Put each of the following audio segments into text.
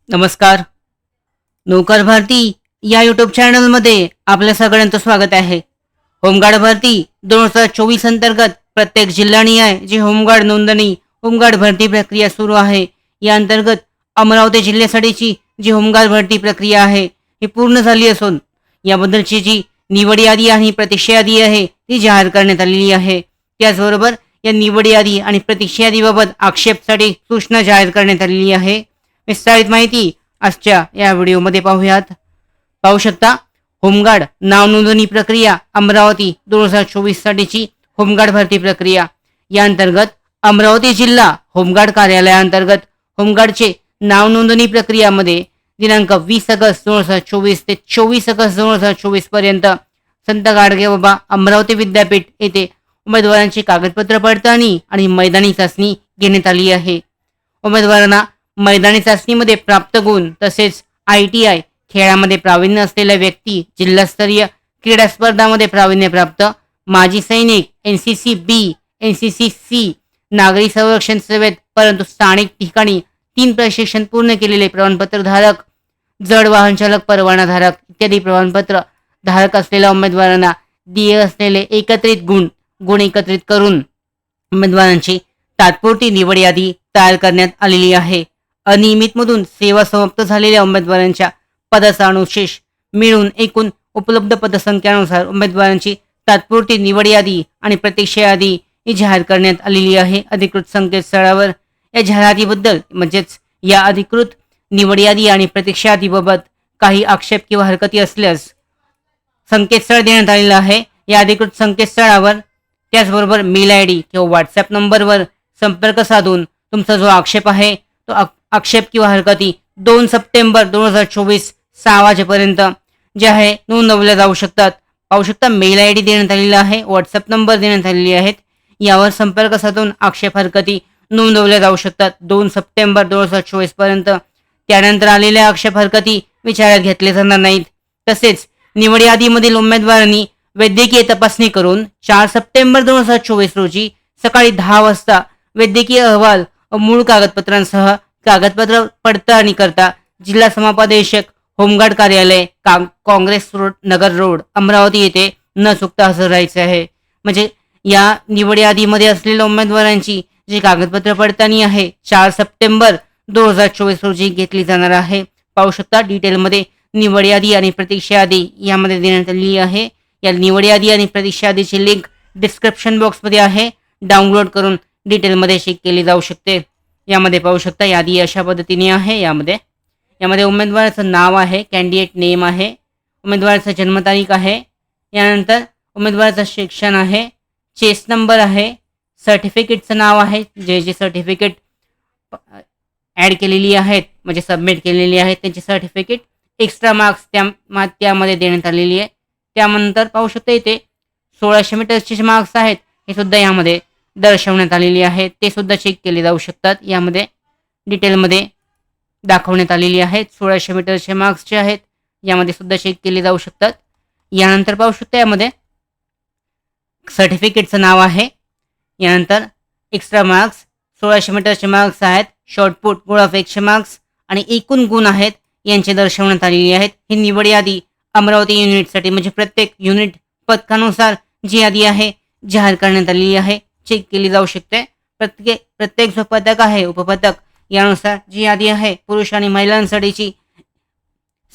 नमस्कार. नौकर भारती या यूट्यूब चॅनलमध्ये आपल्या सगळ्यांचं स्वागत आहे. होमगार्ड भरती 2024 अंतर्गत प्रत्येक जिल्हानिहाय जी होमगार्ड नोंदणी होमगार्ड भरती प्रक्रिया सुरू आहे. या अंतर्गत अमरावती जिल्ह्यासाठीची जी होमगार्ड भरती प्रक्रिया आहे ही पूर्ण झाली असून याबद्दलची जी निवड यादी आणि प्रतीक्षा यादी आहे ती जाहीर करण्यात आलेली आहे. त्याचबरोबर या निवड यादी आणि प्रतीक्षा यादीबाबत आक्षेपसाठी सूचना जाहीर करण्यात आलेली आहे. विस्तारित माहिती आजच्या या व्हिडिओमध्ये पाहू शकता. होमगार्ड नाव नोंदणी प्रक्रिया अमरावती 2024 साठीची होमगार्ड भरती प्रक्रिया. या अंतर्गत अमरावती जिल्हा होमगार्ड कार्यालयाअंतर्गत होमगार्डचे नाव नोंदणी प्रक्रियामध्ये दिनांक 20 ऑगस्ट 2024 ते 24 ऑगस्ट 2024 पर्यंत संत गाडगेबाबा अमरावती विद्यापीठ येथे उमेदवारांची कागदपत्र पडताळणी आणि मैदानी चाचणी घेण्यात आली आहे. उमेदवारांना मैदानी चाचणीमध्ये प्राप्त गुण तसेच ITI खेळामध्ये प्रावीण्य असलेल्या व्यक्ती, जिल्हास्तरीय क्रीडा स्पर्धामध्ये प्रावीण्य प्राप्त, माजी सैनिक, NCC B, NCC C, नागरी संरक्षण सेवेत परंतु स्थानिक ठिकाणी 3 प्रशिक्षण पूर्ण केलेले प्रमाणपत्र धारक, जड वाहन चालक परवाना धारक इत्यादी प्रमाणपत्र धारक असलेल्या उमेदवारांना दिए असलेले एकत्रित गुण एकत्रित करून उमेदवारांची तात्पुरती निवड यादी तयार करण्यात आलेली आहे. अनियमितमधून सेवा समाप्त झालेल्या उमेदवारांच्या पदाचा अनुशेष मिळून एकूण उपलब्ध पदसंख्येनुसार उमेदवारांची तात्पुरती निवड यादी आणि प्रतीक्षा यादी ही जाहीर करण्यात आलेली आहे अधिकृत संकेतस्थळावर. या जाहिरातीबद्दल म्हणजेच या अधिकृत निवड यादी आणि प्रतीक्षा यादीबाबत काही आक्षेप किंवा हरकती असल्यास संकेतस्थळ देण्यात आलेलं आहे. या अधिकृत संकेतस्थळावर त्याचबरोबर मेल ID किंवा व्हॉट्सॲप नंबरवर संपर्क साधून तुमचा जो आक्षेप आहे तो आक्षेप किंवा हरकती 2 सप्टेंबर 2024 6 वाजेपर्यंत जे आहे नोंदवल्या जाऊ शकतात. पाहू शकता मेल ID देण्यात आलेला आहे, व्हॉट्सअप नंबर देण्यात आलेले आहेत. यावर संपर्क साधून आक्षेप हरकती नोंदवल्या जाऊ शकतात 2 सप्टेंबर 2024 पर्यंत. त्यानंतर आलेल्या आक्षेप हरकती विचारात घेतले जाणार नाहीत. तसेच निवड यादीमधील उमेदवारांनी वैद्यकीय तपासणी करून 4 सप्टेंबर 2024 रोजी सकाळी 10 वाजता वैद्यकीय अहवाल व मूळ कागदपत्रांसह कागदपत्र पडताळणी करता जिल्हा समापदेशक होमगार्ड कार्यालय काँग्रेस रोड नगर रोड अमरावती येथे न चुकता हजर राहायचे आहे. म्हणजे या निवड यादीमध्ये असलेल्या उमेदवारांची जी कागदपत्र पडताळणी आहे 4 सप्टेंबर 2024 रोजी घेतली जाणार आहे. पाहू शकता डिटेलमध्ये निवड यादी आणि प्रतीक्षा यादी यामध्ये देण्यात आलेली आहे. या निवड यादी आणि प्रतीक्षा यादीची लिंक डिस्क्रिप्शन बॉक्समध्ये आहे, डाउनलोड करून डिटेलमध्ये चेक केली जाऊ शकते. यामध्ये पाहू शकता यादी अशा पद्धतीने आहे. यामध्ये उमेदवाराचं नाव आहे, कॅन्डिडेट नेम आहे, उमेदवाराचा जन्मतारीख आहे, यानंतर उमेदवाराचं शिक्षण आहे, चेस नंबर आहे, सर्टिफिकेटचं नाव आहे, जे सर्टिफिकेट ॲड केलेली आहेत म्हणजे सबमिट केलेली आहेत त्यांची सर्टिफिकेट, एक्स्ट्रा मार्क्स त्यामध्ये देण्यात आलेली आहे. त्यानंतर पाहू शकता इथे 1600 मीटरचे जे मार्क्स आहेत हे सुद्धा यामध्ये दर्शवण्यात आलेली आहे, ते सुद्धा चेक केले जाऊ शकतात. यामध्ये डिटेलमध्ये दाखवण्यात आलेली आहेत. 1600 मीटरचे मार्क्स जे आहेत यामध्ये सुद्धा चेक केले जाऊ शकतात. यानंतर पाहू शकता यामध्ये सर्टिफिकेटचं नाव आहे, यानंतर एक्स्ट्रा मार्क्स 1600 मीटरचे मार्क्स आहेत, शॉर्टपुट गोळाफेकचे मार्क्स आणि एकूण गुण आहेत यांचे दर्शवण्यात आलेली आहेत. ही निवड यादी अमरावती युनिटसाठी म्हणजे प्रत्येक युनिट पदकानुसार जी यादी आहे जाहीर करण्यात आलेली आहे, चेक केली जाऊ शकते. प्रत्येक जो पदक आहे उपपदक यानुसार जी यादी आहे पुरुष आणि महिलांसाठीची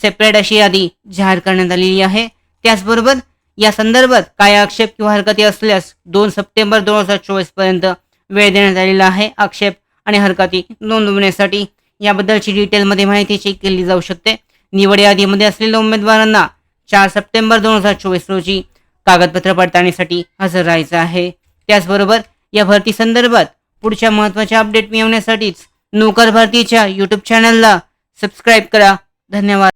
सेपरेट अशी यादी जाहीर करण्यात आलेली आहे. त्याचबरोबर या संदर्भात काय आक्षेप किंवा हरकती असल्यास 2 सप्टेंबर 2024 पर्यंत वेळ देण्यात आलेला आहे आक्षेप आणि हरकती नोंदवण्यासाठी. याबद्दलची डिटेलमध्ये माहिती चेक केली जाऊ शकते. निवड यादीमध्ये असलेल्या उमेदवारांना 4 सप्टेंबर 2024 रोजी कागदपत्र पडताळणीसाठी हजर राहायचं आहे. त्याचबरोबर या भरती संदर्भात पुढच्या महत्त्वाच्या अपडेट मिळवण्यासाठीच नौकर भरतीच्या यूट्यूब चॅनलला सबस्क्राईब करा. धन्यवाद.